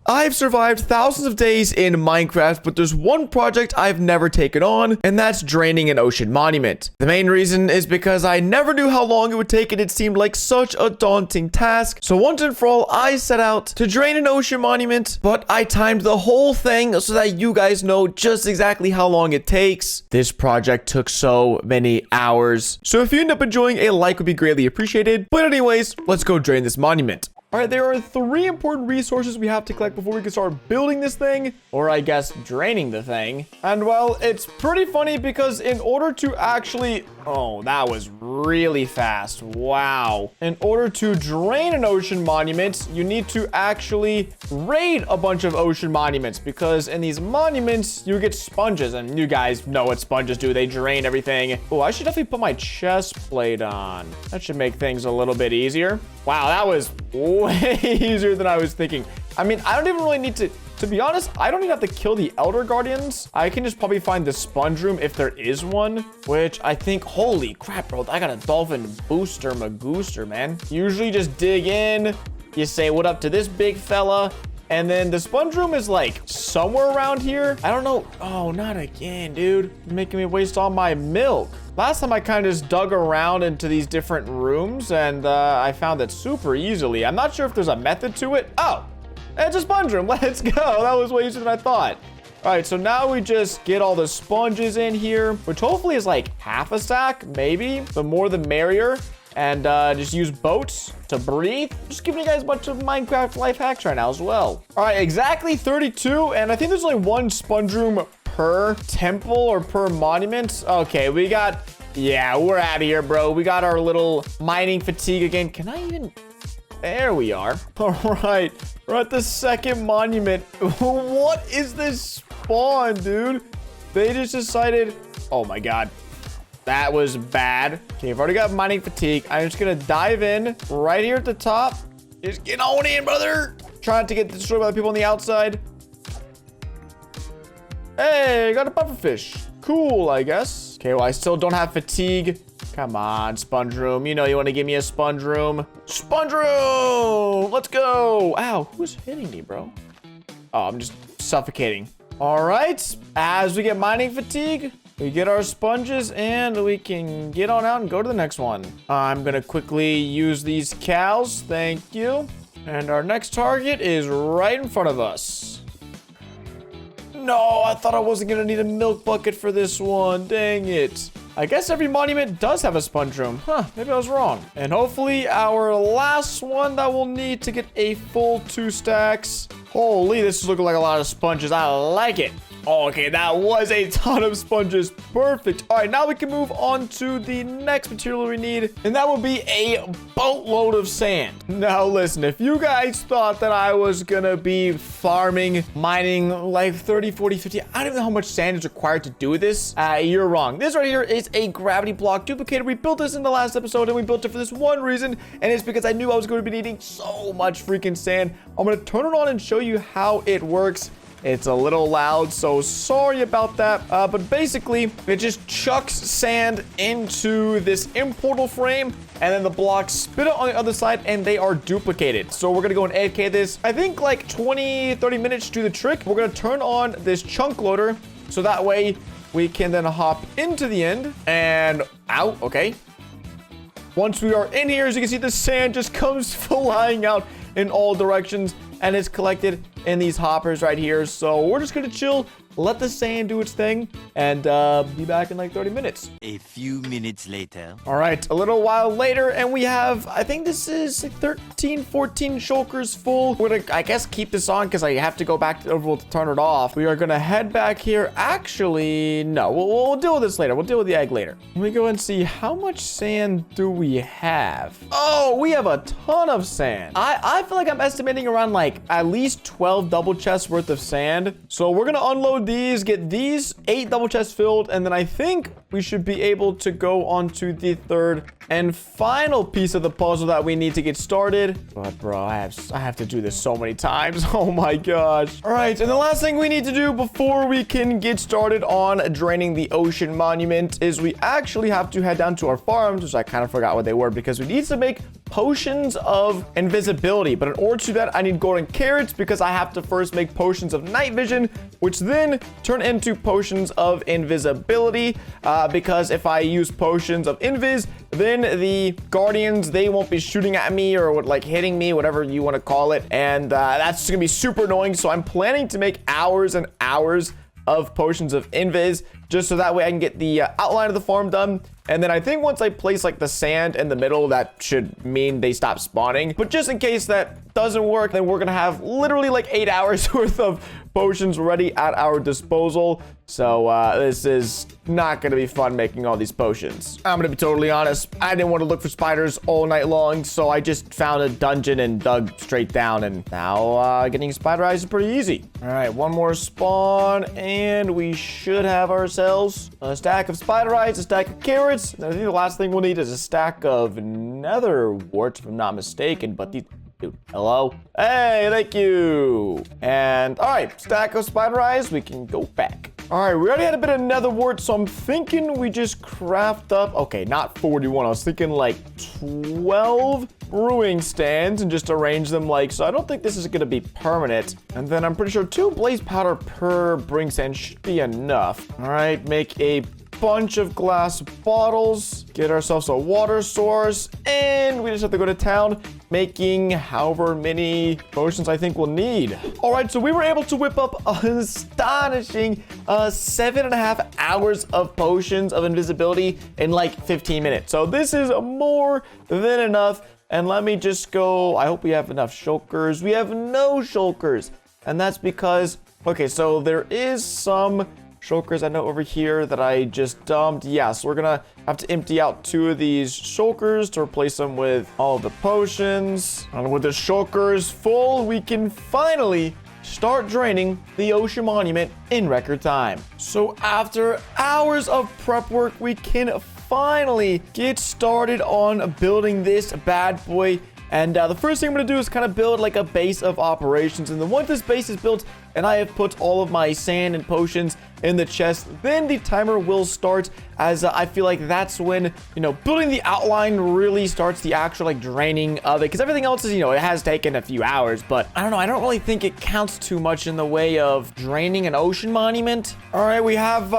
I've survived thousands of days in Minecraft, but there's one project I've never taken on, and that's draining an ocean monument. The main reason is because I never knew how long it would take, and it seemed like such a daunting task. So once and for all, I set out to drain an ocean monument, but I timed the whole thing so that you guys know just exactly how long it takes. This project took so many hours. So if you end up enjoying, a like would be greatly appreciated. But anyways, let's go drain this monument. All right, there are 3 important resources we have to collect before we can start building this thing, or I guess draining the thing. And well, it's pretty funny because in order to actually... Oh, that was really fast. Wow. In order to drain an ocean monument, you need to actually raid a bunch of ocean monuments, because in these monuments, you get sponges, and you guys know what sponges do. They drain everything. Oh, I should definitely put my chest plate on. That should make things a little bit easier. Wow, that was way easier than I was thinking. I mean, I don't even really need to be honest, I don't even have to kill the Elder Guardians. I can just probably find the sponge room if there is one, which I think, holy crap, bro. I got a dolphin booster magooster, man. Usually just dig in, you say what up to this big fella, and then the sponge room is like somewhere around here. I don't know. Oh, not again, dude. You're making me waste all my milk. Last time I kind of just dug around into these different rooms, and I found it super easily. I'm not sure if there's a method to it. Oh, it's a sponge room. Let's go. That was way easier than I thought. All right, so now we just get all the sponges in here, which hopefully is like half a stack, maybe. The more the merrier. And just use boats to breathe. Just giving you guys a bunch of Minecraft life hacks right now as well. All right, exactly 32. And I think there's only 1 sponge room per temple or per monument. Okay, we got... Yeah, we're out of here, bro. We got our little mining fatigue again. Can I even... There we are. All right, we're at the 2nd monument. What is this spawn, dude? They just decided... Oh, my God. That was bad. Okay, I've already got mining fatigue. I'm just going to dive in right here at the top. Just get on in, brother. Trying to get destroyed by the people on the outside. Hey, got a pufferfish. Cool, I guess. Okay, well, I still don't have fatigue. Come on, sponge room. You know you want to give me a sponge room. Sponge room! Let's go. Ow, who's hitting me, bro? Oh, I'm just suffocating. All right. As we get mining fatigue, we get our sponges and we can get on out and go to the next one. I'm going to quickly use these cows. Thank you. And our next target is right in front of us. No, I thought I wasn't going to need a milk bucket for this one. Dang it. I guess every monument does have a sponge room. Huh, maybe I was wrong. And hopefully our last one that we'll need to get a full 2 stacks. Holy, this is looking like a lot of sponges. I like it. Oh, okay, that was a ton of sponges. Perfect. All right, now we can move on to the next material we need, and that will be a boatload of sand. Now, listen, if you guys thought that I was gonna be farming, mining like 30, 40, 50, I don't even know how much sand is required to do this. You're wrong. This right here is a gravity block duplicator. We built this in the last episode, and we built it for this one reason, and it's because I knew I was going to be needing so much freaking sand. I'm gonna turn it on and show you how it works. It's a little loud, so sorry about that. But basically, it just chucks sand into this importal frame, and then the blocks spit it on the other side, and they are duplicated. So we're going to go and AFK this. I think like 20, 30 minutes to do the trick. We're going to turn on this chunk loader, so that way we can then hop into the end. And, ow, okay. Once we are in here, as you can see, the sand just comes flying out in all directions, and it's collected in these hoppers right here. So we're just gonna chill, let the sand do its thing, and be back in like 30 minutes. A few minutes later. All right, a little while later, and we have, I think this is like 13, 14 shulkers full. We're gonna, I guess, keep this on because I have to go back over to turn it off. We are gonna head back here. Actually, no, we'll deal with this later. We'll deal with the egg later. Let me go and see how much sand do we have. Oh, we have a ton of sand. I feel like I'm estimating around like at least 12 double chests worth of sand. So we're gonna unload these, get these 8 double chests filled, and then I think we should be able to go on to the 3rd and final piece of the puzzle that we need to get started. But bro, I have to do this so many times. Oh my gosh. All right, and the last thing we need to do before we can get started on draining the ocean monument is we actually have to head down to our farms, which I kind of forgot what they were, because we need to make potions of invisibility. But in order to do that, I need golden carrots because I have to first make potions of night vision, which then turn into potions of invisibility. Because if I use potions of invis, then the guardians, they won't be shooting at me or like hitting me, whatever you want to call it. And that's going to be super annoying. So I'm planning to make hours and hours of potions of invis, just so that way I can get the outline of the farm done. And then I think once I place like the sand in the middle, that should mean they stop spawning. But just in case that doesn't work, then we're gonna have literally like 8 hours worth of potions ready at our disposal. So this is not gonna be fun making all these potions. I'm gonna be totally honest, I didn't want to look for spiders all night long, so I just found a dungeon and dug straight down, and now getting spider eyes is pretty easy. All right, one more spawn, and we should have ourselves a stack of spider eyes, a stack of carrots, and I think the last thing we'll need is a stack of nether warts, if I'm not mistaken. But these, dude, hello? Hey, thank you. And all right, stack of spider eyes, we can go back. All right, we already had a bit of nether wart, so I'm thinking we just craft up, okay, not 41. I was thinking like 12 brewing stands and just arrange them like so. I don't think this is going to be permanent. And then I'm pretty sure 2 blaze powder per brewing stand should be enough. All right, make a bunch of glass bottles, get ourselves a water source, and we just have to go to town making however many potions I think we'll need. All right, so we were able to whip up an astonishing 7.5 hours of potions of invisibility in like 15 minutes. So this is more than enough. And let me just go, I hope we have enough shulkers. We have no shulkers, and that's because, okay, so there is some shulkers I know over here that I just dumped. Yeah, so we're gonna have to empty out 2 of these shulkers to replace them with all the potions. And with the shulkers full, we can finally start draining the ocean monument in record time. So after hours of prep work, we can finally get started on building this bad boy. And the first thing I'm going to do is kind of build like a base of operations. And then once this base is built and I have put all of my sand and potions in the chest, then the timer will start, as I feel like that's when, you know, building the outline really starts the actual like draining of it. Because everything else is, you know, it has taken a few hours, but I don't know. I don't really think it counts too much in the way of draining an ocean monument. All right, we have,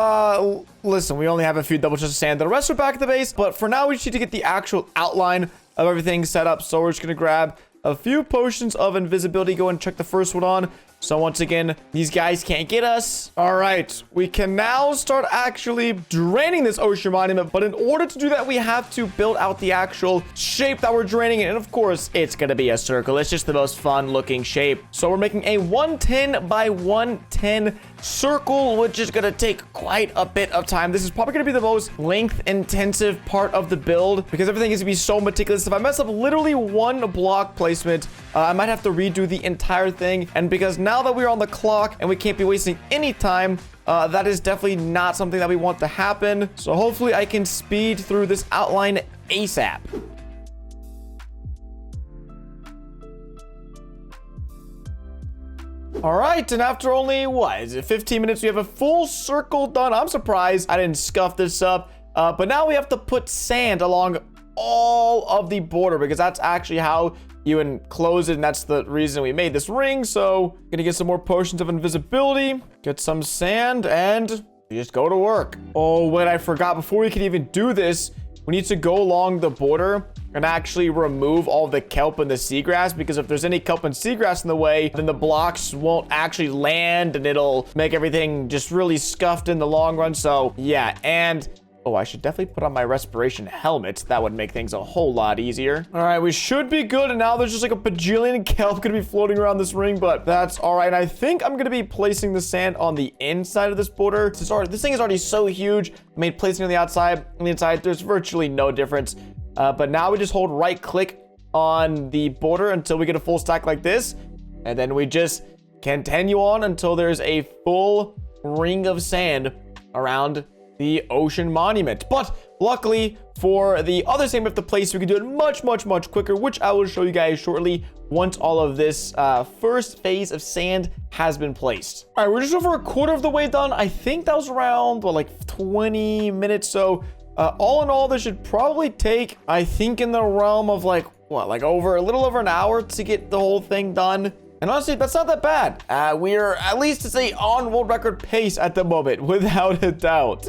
listen, we only have a few double chests of sand. The rest are back at the base, but for now we just need to get the actual outline of everything set up. So we're just gonna grab a few potions of invisibility, go and check the first one on. So once again, these guys can't get us. All right, we can now start actually draining this ocean monument. But in order to do that, we have to build out the actual shape that we're draining it. And of course, it's gonna be a circle. It's just the most fun looking shape. So we're making a 110 by 110 circle, which is gonna take quite a bit of time. This is probably gonna be the most length intensive part of the build because everything is gonna be so meticulous. If I mess up literally one block placement, I might have to redo the entire thing. And because now that we're on the clock and we can't be wasting any time, that is definitely not something that we want to happen. So hopefully I can speed through this outline ASAP. All right, and after only, what is it, 15 minutes, we have a full circle done. I'm surprised I didn't scuff this up. But now we have to put sand along all of the border because that's actually how you enclose it, and that's the reason we made this ring. So gonna get some more potions of invisibility, get some sand, and just go to work. Oh, wait, I forgot. Before we can even do this, we need to go along the border and actually remove all the kelp and the seagrass, because if there's any kelp and seagrass in the way, then the blocks won't actually land and it'll make everything just really scuffed in the long run. So yeah, and oh, I should definitely put on my respiration helmet. That would make things a whole lot easier. All right, we should be good. And now there's just like a bajillion kelp gonna be floating around this ring, but that's all right. I think I'm gonna be placing the sand on the inside of this border. This thing is already so huge. I mean, placing it on the outside and the inside, there's virtually no difference. But now we just hold right click on the border until we get a full stack like this. And then we just continue on until there's a full ring of sand around the ocean monument. But luckily for the other sand we have to place, we can do it much quicker, which I will show you guys shortly once all of this first phase of sand has been placed. All right, we're just over a quarter of the way done. I think that was around, what, like 20 minutes. So all in all, this should probably take, I think, in the realm of like what, like a little over an hour to get the whole thing done. And honestly, that's not that bad. We're at least to say on world record pace at the moment, without a doubt.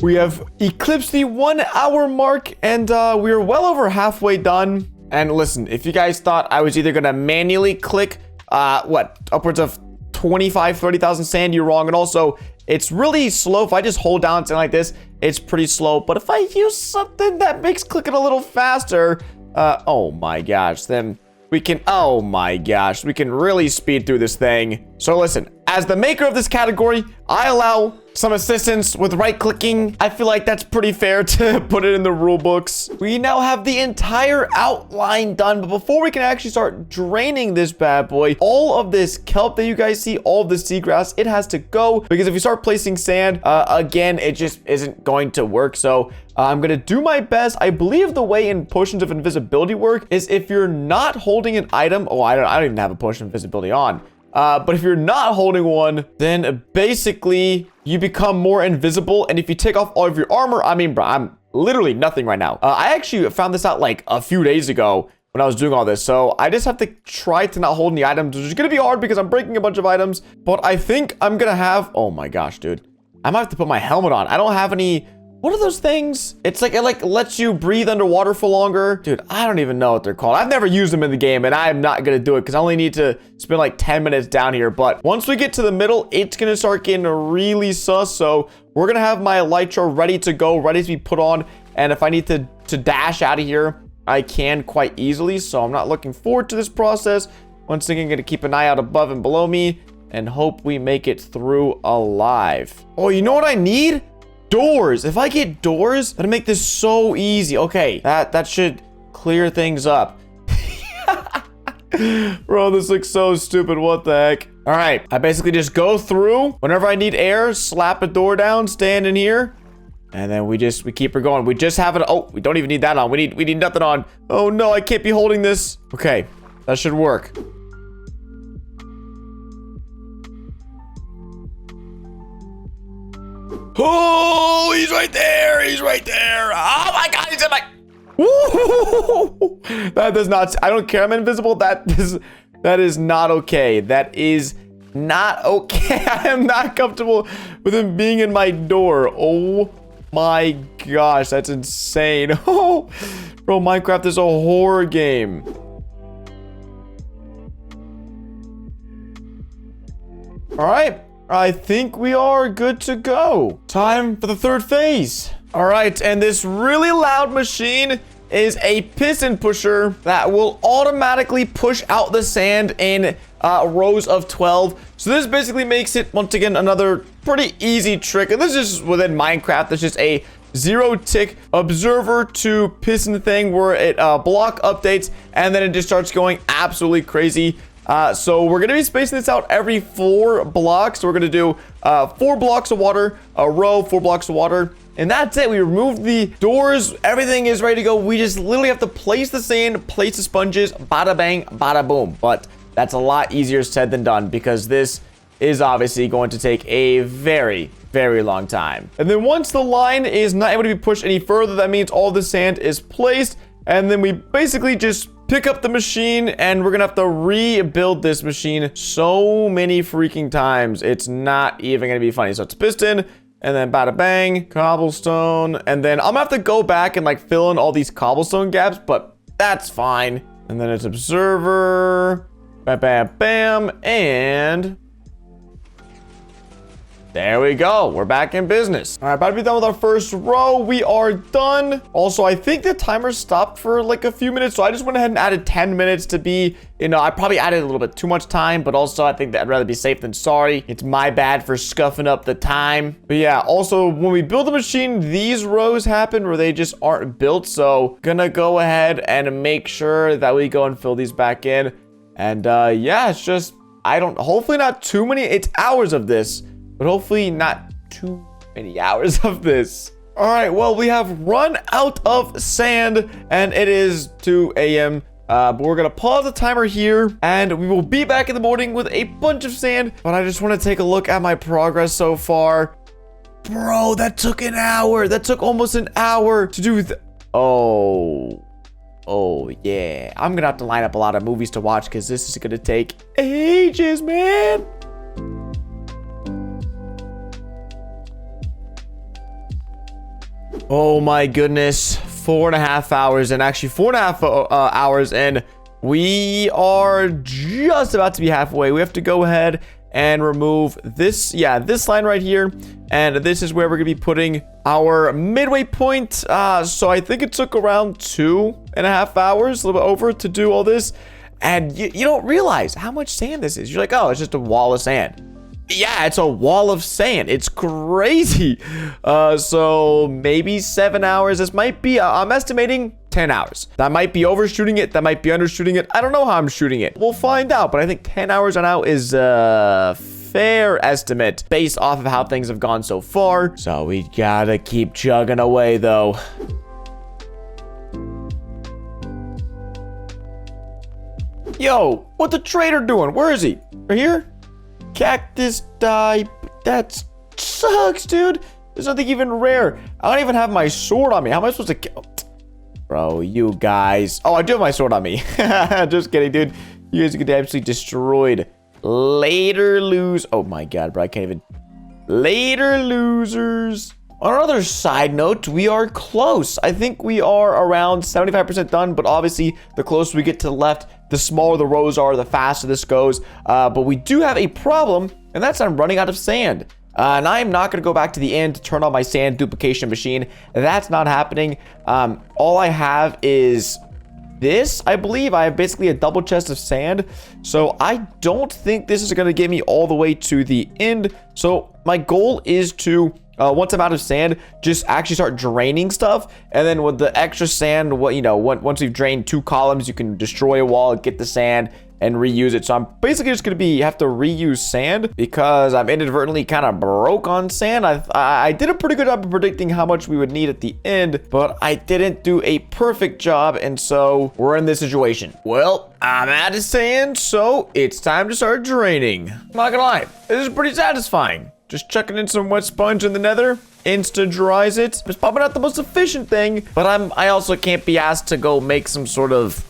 We have eclipsed the 1 hour mark, and we're well over halfway done. And listen, if you guys thought I was either gonna manually click, upwards of 30,000 sand, you're wrong. And also, it's really slow. If I just hold down something like this, it's pretty slow. But if I use something that makes clicking a little faster, oh my gosh, then we can, oh my gosh, we can really speed through this thing. So listen, as the maker of this category, I allow some assistance with right-clicking. I feel like that's pretty fair to put it in the rule books. We now have the entire outline done, but before we can actually start draining this bad boy, all of this kelp that you guys see, all of the seagrass, it has to go, because if you start placing sand, again, it just isn't going to work. So I'm gonna do my best. I believe the way in potions of invisibility work is if you're not holding an item, I don't even have a potion of invisibility on. But if you're not holding one, then basically you become more invisible. And if you take off all of your armor, I mean, bro, I'm literally nothing right now. I actually found this out like a few days ago when I was doing all this. So I just have to try to not hold any items, which is going to be hard because I'm breaking a bunch of items. But I think I'm going to have, oh my gosh, dude. I might have to put my helmet on. I don't have any. What are those things? It's like, it like lets you breathe underwater for longer. Dude, I don't even know what they're called. I've never used them in the game, and I'm not gonna do it because I only need to spend like 10 minutes down here. But once we get to the middle, it's gonna start getting really sus. So we're gonna have my elytra ready to go, ready to be put on. And if I need to dash out of here, I can quite easily. So I'm not looking forward to this process. Once again, I'm gonna keep an eye out above and below me and hope we make it through alive. Oh, you know what I need? Doors. If I get doors, that'll make this so easy. Okay, that should clear things up. Bro, this looks so stupid. What the heck? All right, I basically just go through. Whenever I need air, slap a door down, stand in here, and then we keep her going. We just have it. Oh, we don't even need that on. We need nothing on. Oh no, I can't be holding this. Okay, that should work. Oh, he's right there. He's right there. Oh my God, he's in my. Woo! That does not. I don't care. I'm invisible. That is not okay. That is not okay. I am not comfortable with him being in my door. Oh my gosh, that's insane. Oh, bro, Minecraft is a horror game. All right. I think we are good to go. Time for the third phase. All right, and this really loud machine is a piston pusher that will automatically push out the sand in rows of 12. So this basically makes it, once again, another pretty easy trick. And this is within Minecraft. It's just a 0-tick observer to piston thing where it block updates and then it just starts going absolutely crazy. So we're going to be spacing this out every 4 blocks. So we're going to do 4 blocks of water, a row, 4 blocks of water. And that's it. We removed the doors. Everything is ready to go. We just literally have to place the sand, place the sponges, bada bang, bada boom. But that's a lot easier said than done because this is obviously going to take a very, very long time. And then once the line is not able to be pushed any further, that means all the sand is placed. And then we basically just pick up the machine and we're gonna have to rebuild this machine so many freaking times. It's not even gonna be funny. So it's piston and then bada bang, cobblestone. And then I'm gonna have to go back and like fill in all these cobblestone gaps, but that's fine. And then it's observer, bam, bam, bam, and there we go. We're back in business. All right, about to be done with our first row. We are done. Also, I think the timer stopped for like a few minutes. So I just went ahead and added 10 minutes to be, I probably added a little bit too much time, but also I think that I'd rather be safe than sorry. It's my bad for scuffing up the time. But yeah, also when we build the machine, these rows happen where they just aren't built. So gonna go ahead and make sure that we go and fill these back in. And yeah, it's just, hopefully not too many, it's hours of this. But hopefully not too many hours of this. All right, well, we have run out of sand and it is 2 a.m. But we're gonna pause the timer here and we will be back in the morning with a bunch of sand. But I just want to take a look at my progress so far. Bro, that took an hour. That took almost an hour to do Oh. Oh, yeah. I'm gonna have to line up a lot of movies to watch because this is gonna take ages, man. Oh my goodness. 4.5 hours, and actually 4.5 hours, and we are just about to be halfway. We have to go ahead and remove this, this line right here, and this is where we're gonna be putting our midway point. So I think it took around 2.5 hours, a little bit over, to do all this, and you don't realize how much sand this is. You're like, oh, it's just a wall of sand. Yeah, it's a wall of sand. It's crazy. So maybe 7 hours. This might be, I'm estimating 10 hours. That might be overshooting it. That might be undershooting it. I don't know how I'm shooting it. We'll find out, but I think 10 hours on out is a fair estimate based off of how things have gone so far. So we gotta keep chugging away though. Yo, what the trader doing? Where is he? Right here? Cactus die. That sucks, dude. There's nothing even rare. I don't even have my sword on me. How am I supposed to kill? Bro, you guys. Oh, I do have my sword on me. Just kidding, dude. You guys are getting absolutely destroyed. Later, lose. Oh my god, bro. I can't even. Later, losers. On another side note, we are close. I think we are around 75% done, but obviously the closer we get to the left, the smaller the rows are, the faster this goes. But we do have a problem, and that's I'm running out of sand. And I'm not going to go back to the end to turn on my sand duplication machine. That's not happening. All I have is this, I believe. I have basically a double chest of sand. So I don't think this is going to get me all the way to the end. So my goal is to... once I'm out of sand, just actually start draining stuff. And then with the extra sand, once we've drained 2 columns, you can destroy a wall, get the sand, and reuse it. So I'm basically just going to have to reuse sand because I'm inadvertently kind of broke on sand. I did a pretty good job of predicting how much we would need at the end, but I didn't do a perfect job. And so we're in this situation. Well, I'm out of sand, so it's time to start draining. I'm not gonna lie, this is pretty satisfying. Just chucking in some wet sponge in the nether, insta dries it. It's probably not the most efficient thing, but I also can't be asked to go make some sort of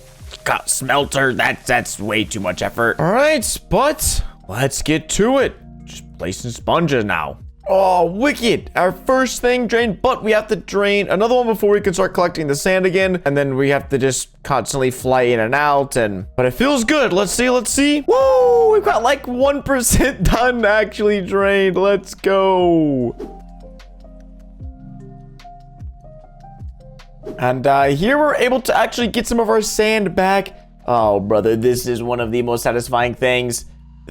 smelter. That's way too much effort. All right, but let's get to it. Just placing sponges now. Oh, wicked. Our first thing drained, but we have to drain another one before we can start collecting the sand again. And then we have to just constantly fly in and out. But it feels good. Let's see. Woo! We've got like 1% done actually drained. Let's go. And here we're able to actually get some of our sand back. Oh, brother, this is one of the most satisfying things.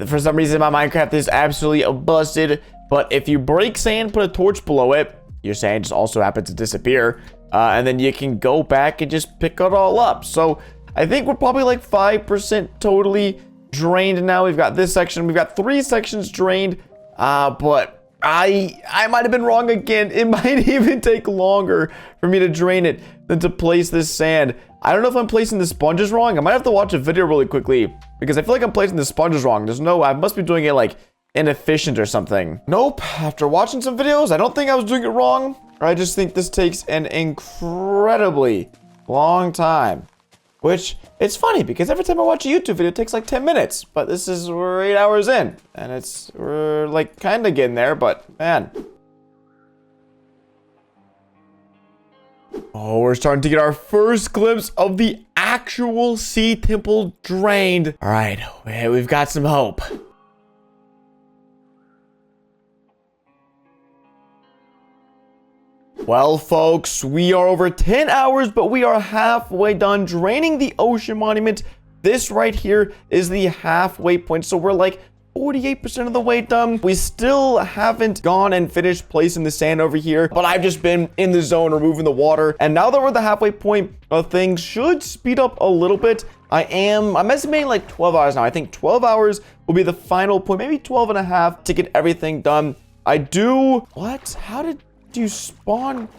For some reason, my Minecraft is absolutely busted. But if you break sand, put a torch below it, your sand just also happens to disappear. And then you can go back and just pick it all up. So I think we're probably like 5% totally drained now. We've got this section. We've got 3 sections drained. But I might have been wrong again. It might even take longer for me to drain it than to place this sand. I don't know if I'm placing the sponges wrong. I might have to watch a video really quickly because I feel like I'm placing the sponges wrong. I must be doing it like inefficient or something. Nope. After watching some videos, I don't think I was doing it wrong. I just think this takes an incredibly long time. Which, it's funny because every time I watch a YouTube video, it takes like 10 minutes. But we're 8 hours in. And we're like kind of getting there, but man. Oh, we're starting to get our first glimpse of the actual sea temple drained. All right, we've got some hope. Well, folks, we are over 10 hours, but we are halfway done draining the ocean monument. This right here is the halfway point, so we're like 48% of the way done. We still haven't gone and finished placing the sand over here, but I've just been in the zone removing the water. And now that we're at the halfway point, things should speed up a little bit. I'm estimating like 12 hours now. I think 12 hours will be the final point, maybe 12 and a half to get everything done. What? How did you spawn?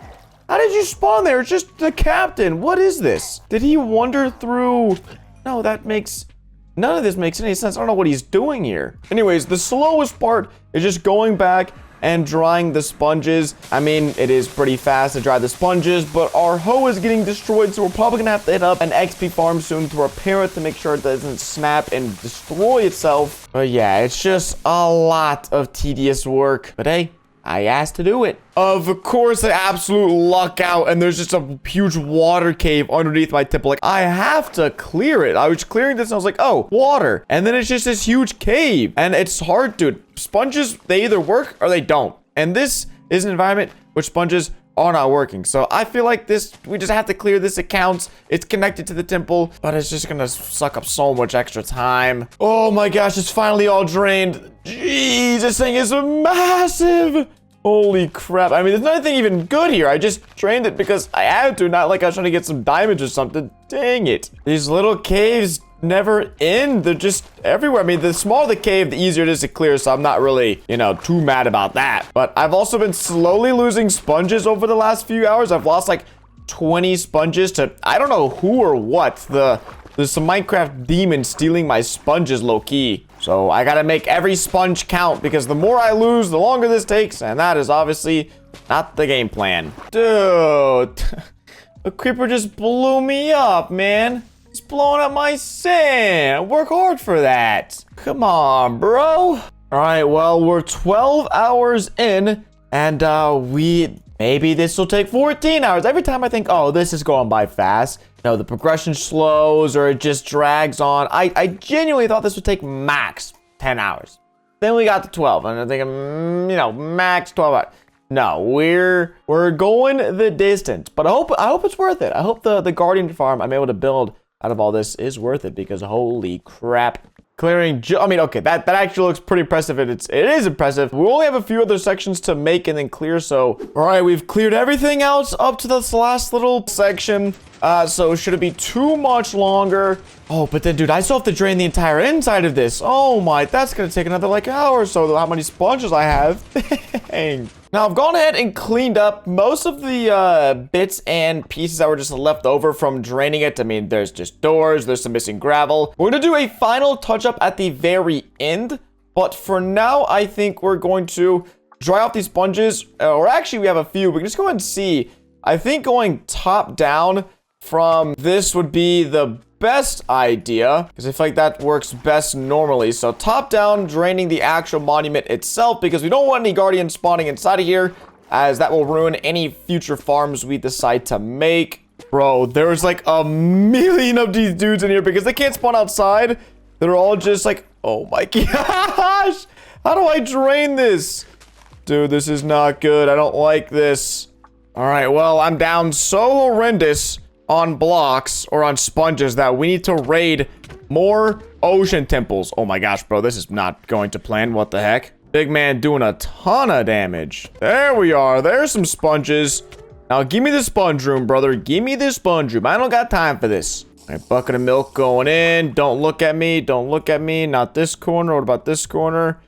How did you spawn there? It's just the captain. What is this? Did he wander through? No, none of this makes any sense. I don't know what he's doing here. Anyways, the slowest part is just going back, and drying the sponges. I mean, it is pretty fast to dry the sponges, but our hoe is getting destroyed, so we're probably gonna have to hit up an XP farm soon to repair it to make sure it doesn't snap and destroy itself. But yeah, it's just a lot of tedious work. But hey, I asked to do it. Of course, I absolute luck out, and there's just a huge water cave underneath my temple. Like, I have to clear it. I was clearing this, and I was like, oh, water. And then it's just this huge cave. And it's hard, dude. Sponges, they either work or they don't. And this is an environment which sponges are not working. So I feel like this, we just have to clear this account. It's connected to the temple, but it's just gonna suck up so much extra time. Oh my gosh, it's finally all drained. Jeez, this thing is massive. Holy crap. I mean, there's nothing even good here. I just drained it because I had to, not like I was trying to get some diamonds or something. Dang it. These little caves never end. They're just everywhere. I mean, the smaller the cave, the easier it is to clear, so I'm not really, you know, too mad about that. But I've also been slowly losing sponges over the last few hours. I've lost like 20 sponges to, I don't know who or what. There's some Minecraft demon stealing my sponges low-key. So I gotta make every sponge count because the more I lose, the longer this takes. And that is obviously not the game plan. Dude, the creeper just blew me up, man. It's blowing up my sand. I work hard for that. Come on, bro. All right, well, we're 12 hours in and maybe this will take 14 hours. Every time I think, oh, this is going by fast. No, the progression slows or it just drags on. I genuinely thought this would take max 10 hours. Then we got to 12 and I'm thinking, you know, max 12 hours. No, we're going the distance, but I hope it's worth it. I hope the Guardian farm I'm able to build out of all this is worth it because holy crap. Clearing, I mean, okay, that actually looks pretty impressive. It is impressive. We only have a few other sections to make and then clear. So, all right, we've cleared everything else up to this last little section. So should it be too much longer? Oh, but then, dude, I still have to drain the entire inside of this. Oh my, that's gonna take another like hour or so. How many sponges I have? Dang. Now, I've gone ahead and cleaned up most of the bits and pieces that were just left over from draining it. I mean, there's just doors, there's some missing gravel. We're gonna do a final touch-up at the very end, but for now, I think we're going to dry off these sponges, or actually, we have a few. We can just go ahead and see. I think going top down from this would be the best idea because I feel like that works best normally. So top down, draining the actual monument itself because we don't want any guardians spawning inside of here as that will ruin any future farms we decide to make. Bro, there's like a million of these dudes in here because they can't spawn outside. They're all just like, oh my gosh, how do I drain this? Dude, this is not good. I don't like this. All right, well, I'm down so horrendous on blocks or on sponges that we need to raid more ocean temples. Oh my gosh, bro, this is not going to plan. What the heck? Big man doing a ton of damage. There we are. There's some sponges. Now give me the sponge room, brother. Give me the sponge room. I don't got time for this. All right, bucket of milk going in. Don't look at me. Don't look at me. Not this corner. What about this corner?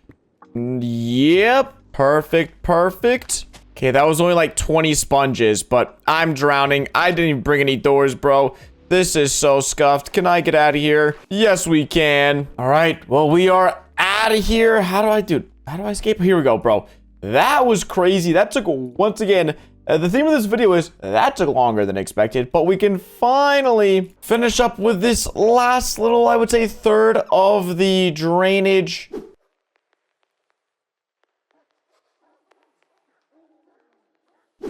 Yep. Perfect. Perfect. Okay, that was only like 20 sponges, but I'm drowning. I didn't even bring any doors, bro. This is so scuffed. Can I get out of here? Yes, we can. All right, well, we are out of here. How do I escape? Here we go, bro. That was crazy. That took, once again, the theme of this video is that took longer than expected, but we can finally finish up with this last little, I would say, third of the drainage.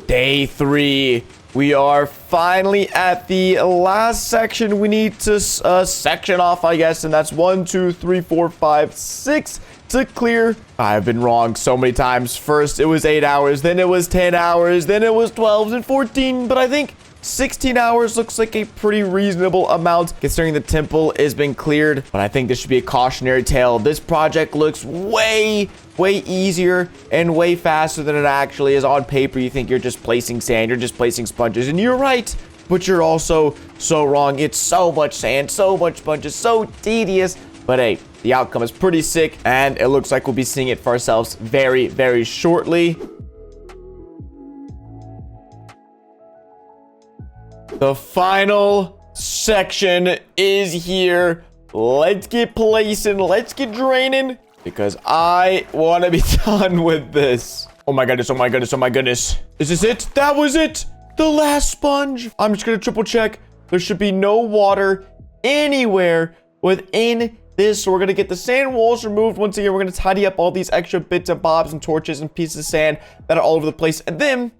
Day 3. We are finally at the last section. We need to section off, I guess, and that's 1, 2, 3, 4, 5, 6 to clear. I've been wrong so many times. First, it was 8 hours, then it was 10 hours, then it was 12 and 14, but I think 16 hours looks like a pretty reasonable amount considering the temple has been cleared. But I think this should be a cautionary tale. This project looks way easier and way faster than it actually is. On paper, you think you're just placing sand, you're just placing sponges, and you're right, but you're also so wrong. It's so much sand, so much sponges, so tedious. But hey, the outcome is pretty sick, and it looks like we'll be seeing it for ourselves very shortly. The final section is here. Let's get placing. Let's get draining because I want to be done with this. Oh my goodness, oh my goodness, oh my goodness. Is this it? That was it. The last sponge. I'm just gonna triple check. There should be no water anywhere within this. So we're gonna get the sand walls removed. Once again, we're gonna tidy up all these extra bits and bobs and torches and pieces of sand that are all over the place. And then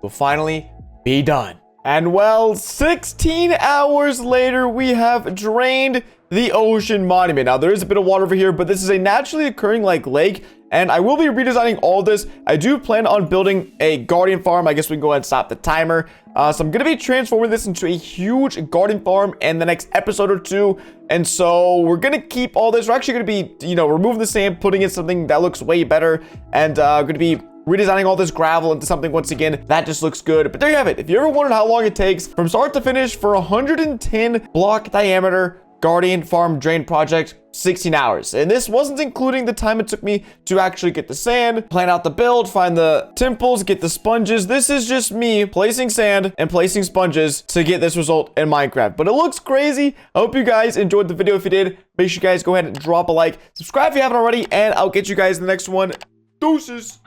we'll finally be done. And well, 16 hours later, we have drained the ocean monument. Now, there is a bit of water over here, but this is a naturally occurring like lake. And I will be redesigning all this. I do plan on building a guardian farm. I guess we can go ahead and stop the timer. So I'm going to be transforming this into a huge garden farm in the next episode or two. And so we're going to keep all this. We're actually going to be, removing the sand, putting in something that looks way better. And going to be redesigning all this gravel into something, once again, that just looks good. But there you have it. If you ever wondered how long it takes from start to finish for a 110 block diameter Guardian Farm Drain project, 16 hours. And this wasn't including the time it took me to actually get the sand, plan out the build, find the temples, get the sponges. This is just me placing sand and placing sponges to get this result in Minecraft. But it looks crazy. I hope you guys enjoyed the video. If you did, make sure you guys go ahead and drop a like. Subscribe if you haven't already, and I'll get you guys in the next one. Deuces.